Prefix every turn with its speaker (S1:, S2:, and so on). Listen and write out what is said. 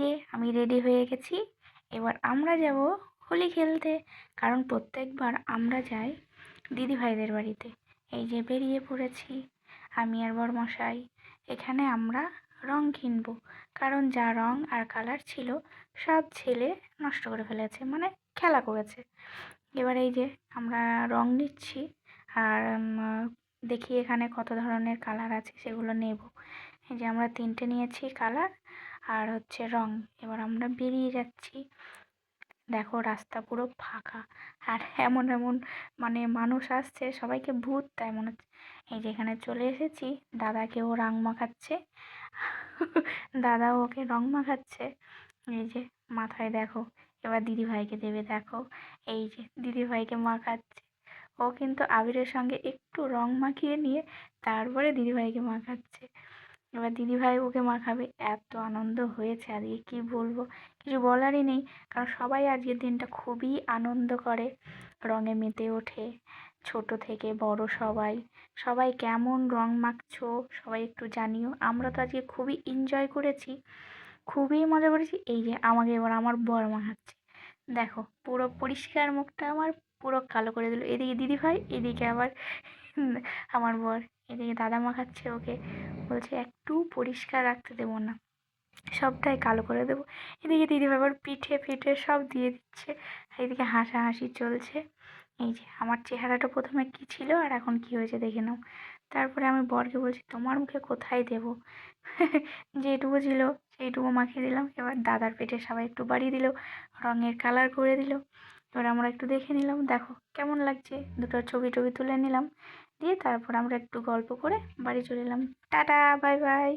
S1: যে আমি রেডি হয়ে গেছি। এবার আমরা যাব হোলি খেলতে, কারণ প্রত্যেকবার আমরা যাই দিদিভাইদের বাড়িতে। এই যে বেরিয়ে পড়েছি আমি আর বরমশাই। এখানে আমরা রং কিনবো, কারণ যা রং আর কালার ছিল সব ছেলে নষ্ট করে ফেলেছে, মানে খেলা করেছে। এবার এই যে আমরা রং নিচ্ছি, আর দেখি এখানে কত ধরনের কালার আছে সেগুলো নেব। এই যে আমরা 3টে নিয়েছি কালার আর হচ্ছে রং। এবার আমরা বেরিয়ে যাচ্ছি। দেখো রাস্তা পুরো ফাঁকা, আর এমন এমন মানে মানুষ আসছে, সবাইকে ভূত তাই মনে হচ্ছে। এই যে এখানে চলে এসেছি, দাদাকে ও রং মাখাচ্ছে। দাদাও ওকে রং মাখাচ্ছে। এই যে মাথায় দেখো, এবার দিদিভাইকে দেবে দেখো। এই যে দিদিভাইকে মাখাচ্ছে, ও কিন্তু আবিরের সঙ্গে একটু রং মাখিয়ে নিয়ে তারপরে দিদিভাইকে মাখাচ্ছে। এবার দিদিভাই ওকে মাখাবে। এত আনন্দ হয়েছে আজকে কি বলবো, কিছু বলারই নেই। কারণ সবাই আজকের দিনটা খুবই আনন্দ করে, রঙে মেতে ওঠে, ছোট থেকে বড় সবাই। সবাই কেমন রং মাখছো সবাই একটু জানিও। আমরা তো আজকে খুবই এনজয় করেছি, খুবই মজা করেছি। এই যে আমাকে এবার আমার বর মাখাচ্ছে, দেখো পুরো পরিষ্কার মুখটা আমার পুরো কালো করে দিল। এদিকে দিদিভাই, এদিকে আবার আমার বর। এদিকে দাদা মাখাচ্ছে ওকে, বলছে একটু পরিষ্কার রাখতে দেবো না, সবটাই কালো করে দেবো। এদিকে দিদিভাই আবার পিঠে ফিঠে সব দিয়ে দিচ্ছে, আর এদিকে হাসাহাসি চলছে। এই যে আমার চেহারাটা প্রথমে কি ছিল আর এখন কি হয়েছে দেখে নাও। তারপরে আমি বরকে বলছি তোমার মুখে কোথায় দেবো। যেটুকু ছিল সেইটুকু মাখিয়ে দিলাম। এবার দাদার পেটে সবাই একটু বাড়িয়ে দিল, রঙের কালার করে দিল। এবার আমরা একটু দেখে নিলাম, দেখো কেমন লাগছে, দুটো ছবি টবি তুলে নিলাম। দিয়ে তারপর আমরা একটু গল্প করে বাড়ি চলে এলাম। Tata, bye bye.